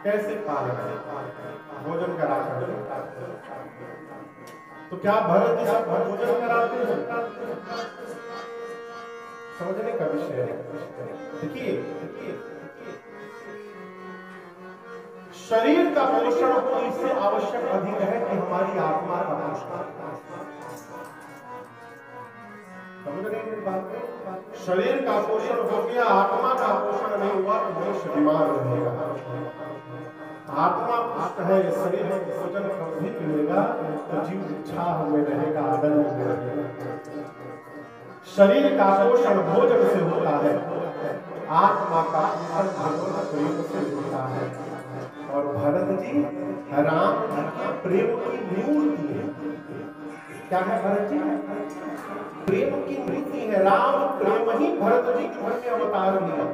कैसे पालन भोजन कराकर। तो क्या भरत जी सब भोजन कराते हैं? समझने का विषय है। देखिए शरीर का पोषण हो इससे आवश्यक अधिक है कि हमारी आत्मा का पोषण। समझ रहे हैं बात को? शरीर का पोषण हो गया, आत्मा का पोषण नहीं हुआ तो मनुष्य बीमार रहेगा। आत्मा पुष्ट है, शरीर में भोजन कभी मिलेगा तो जीव इच्छा में रहेगा, आनंद में रहेगा। शरीर का पोषण भोजन से होता है, आत्मा का पोषण भगवान प्रेम से होता है। और भरत जी राम प्रेम की मूर्ति है। क्या है भरत जी? प्रेम की मूर्ति है। राम प्रेम ही भरत जी के घर में अवतार लिया।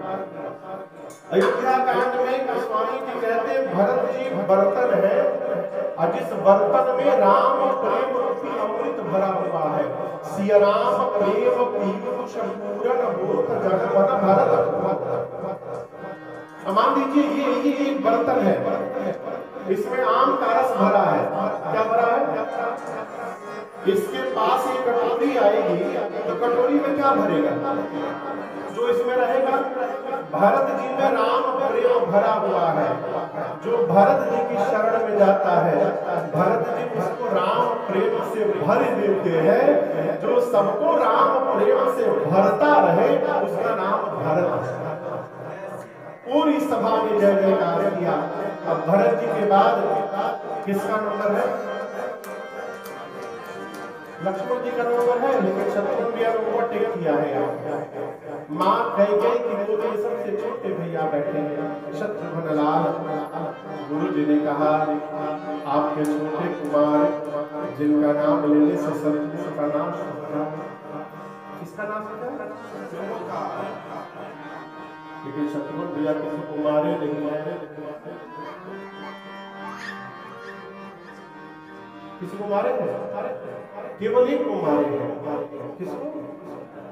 अयोध्या कांड में स्वामी जी कहते हैं भरत जी बर्तन है और जिस बर्तन में राम प्रेम रूपी अमृत भरा हुआ है। सिया राम प्रेम पीयूष पूरन होत जगमन भरत। मान लीजिए ये एक बर्तन है, इसमें आम का रस भरा है। क्या भरा है? इसके पास एक कटोरी आएगी तो कटोरी में क्या भरेगा? जो इसमें रहेगा। भरत जी में राम प्रेम भरा हुआ है। जो भरत जी की शरण में जाता है, भरत जी उसको राम प्रेम से भर देते हैं। जो सबको राम प्रेम से भरता रहे उसका नाम भरत। पूरी सभा में जय जयकार किया। अब भरत जी के बाद किसका नंबर है? लक्ष्मण जी का नंबर है, लेकिन शत्रुघ्न भी ओवरटेक किया है। मां कैकेयी की गोद में सबसे छोटे भैया बैठे हैं शत्रुघ्न लाल। गुरु जी ने कहा आपके छोटे कुमार जिनका नाम लेने से शत्रु का नाश होता, किसका नाश होता? लेकिन शत्रुघ्न भैया किसी को मारे नहीं है, किसी को मारे हैं? केवल एक को मारे हैं। किसको?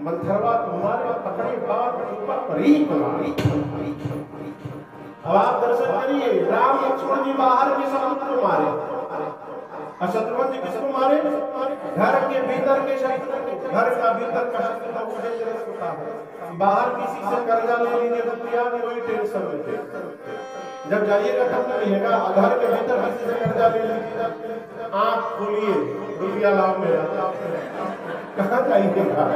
मंथरवा को मारे, पकड़े बात ऊपर पर ही मारी। अब आप दर्शन करिए, राम लक्ष्मण जी बाहर के शत्रु को मारे और शत्रुघ्न जी किसको मारे? घर के भीतर के शत्रु को। घर का भीतर का शत्रु का मुझे जरूरत होता है। बाहर किसी से कर्जा ले लीजिए रुपया, कोई टेंशन नहीं। जब जाइएगा तब मिलेगा। घर के भीतर किसी से कर्जा ले लीजिए, आंख खोलिए, रुपया लाओ मेरा, कहाँ जाइएगा?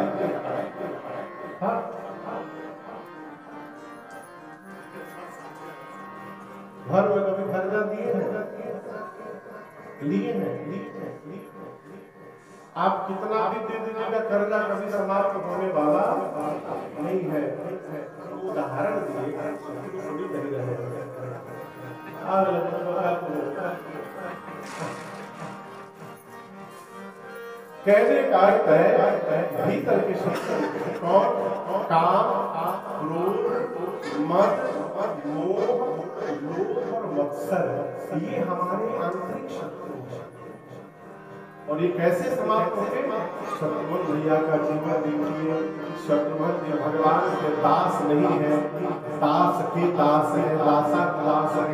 घर में कभी कर्जा दिए हैं? लिए हैं। आप कितना भी दे दीजिएगा, कर्जा कभी समाप्त होने वाला नहीं है। उदाहरण दिए थोड़ी नहीं रहे। कहने का अर्थ है भीतर के शत्रु कौन? काम, क्रोध, मद, मोह, लोभ और मत्सर, ये हमारे आंतरिक शत्रु हैं। और ये कैसे समाप्त होंगे? शत्रुघ्न भैया का जीवन देखिए। शत्रुघ्न भगवान के दास नहीं है, दास के दास है, दासा दास है।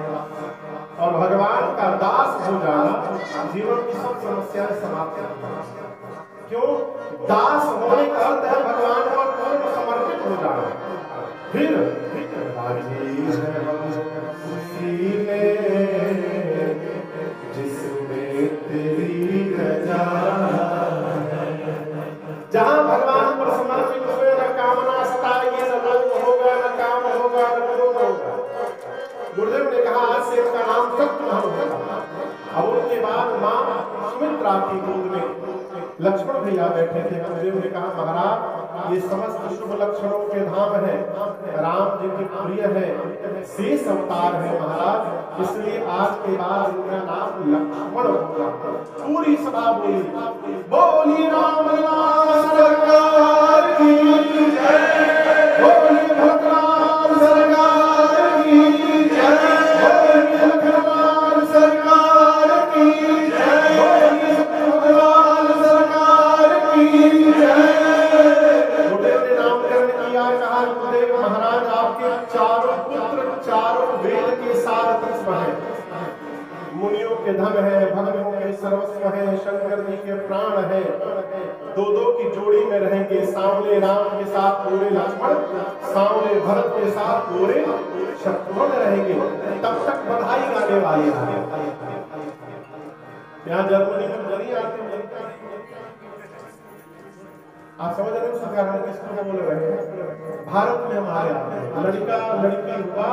और भगवान का दास हो जाना जीवन की सब समस्याएं समाप्त करना। क्यों? दास होने का अर्थ है भगवान पर पूर्ण समर्पित हो जाना। फिर जिसमें तेरी रजा, जहां भगवान पर समर्पित हुए न कामना सताएगी, न लोभ होगा, न काम होगा, न क्रोध होगा। गुरुदेव ने कहा आज से इसका नाम शत्रुघ्न होगा। अब उनके बाद मां सुमित्रा की गोद में लक्ष्मण भैया बैठे थे। गुरुदेव ने कहा महाराज ये समस्त शुभ लक्षणों के धाम है, राम जी की प्रिय है, शेष अवतार है महाराज, इसलिए आज के बाद इनका नाम लक्ष्मण होगा। पूरी सभा बोली बोली राम सरकार की जय, बोली भद्राम सरकार की जय, बोली लखनऊ सरकार की जय, बोली भगवान सरकार की जय। गुरुदेव ने नामकरण किया, कहा गुरुदेव महाराज आपके चारों पुत्र चारों वेद के सार तत्व हैं। के धन है, भक्तों के सर्वस्व है, शंकर जी के प्राण है। दो दो की जोड़ी में रहेंगे, सामने राम के साथ पूरे लक्ष्मण, सामने भरत के साथ पूरे शत्रुघ्न रहेंगे। तब तक बधाई गाने वाले हैं। यहाँ जर्मनी में नहीं आते, आप समझ रहे हो सरकार हम किसको बोल रहे हैं? भारत में हमारे आते हैं, लड़का लड़की हुआ,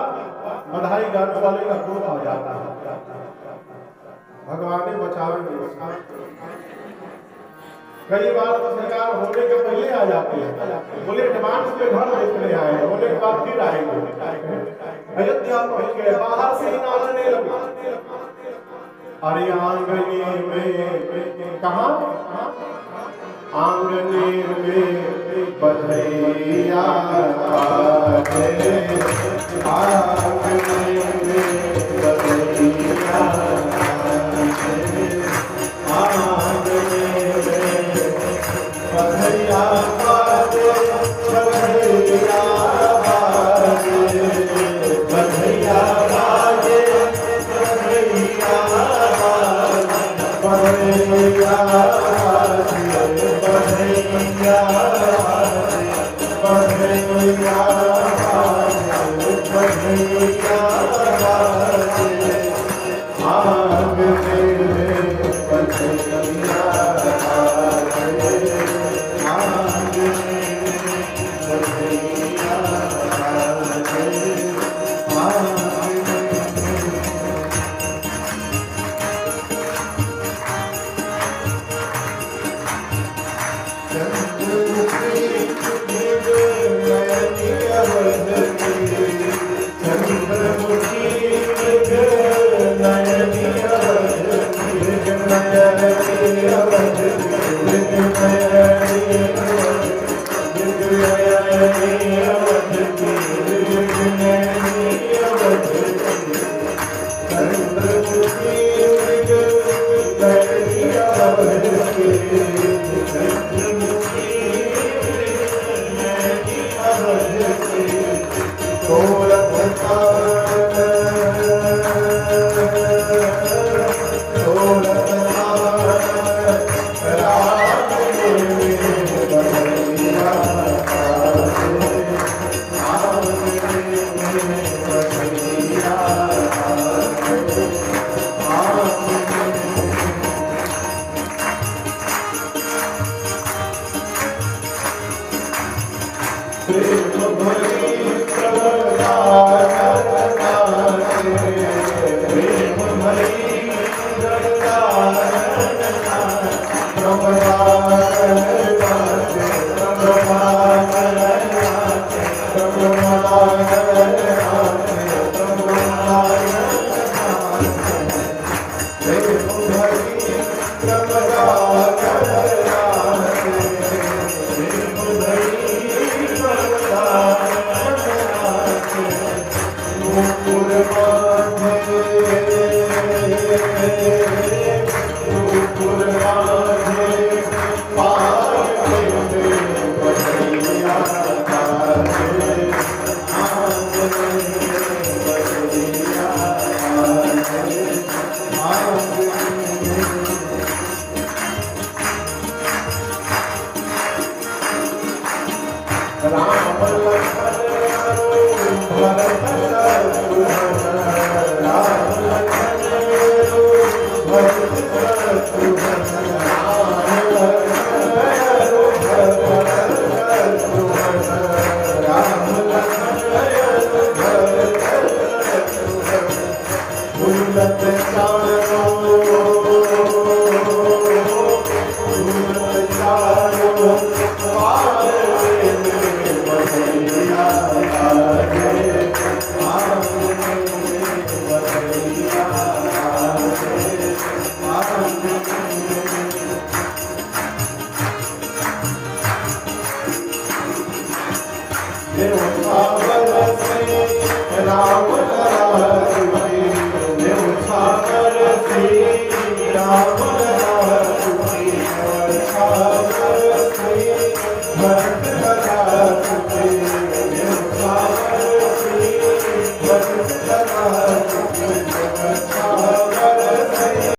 बधाई गाने वाले का ग्रुप आ जाता है। भगवान ने बचावेंगे उसका। कई बार तो सरकार होने के पहले आ जाती है, बोले एडवांस में घर देखने आए, होने के बाद फिर आएंगे। अयोध्या पहुंच गए, बाहर से ही नाचने लगे। अरे आंगने में कहा, आंगने में बधैया बाजे, आंगने में बधैया बाजे, आंगने में बधैया बाजे, बधैया बाजे, बधैया बाजे, बधैया बाजे, बधैया Purva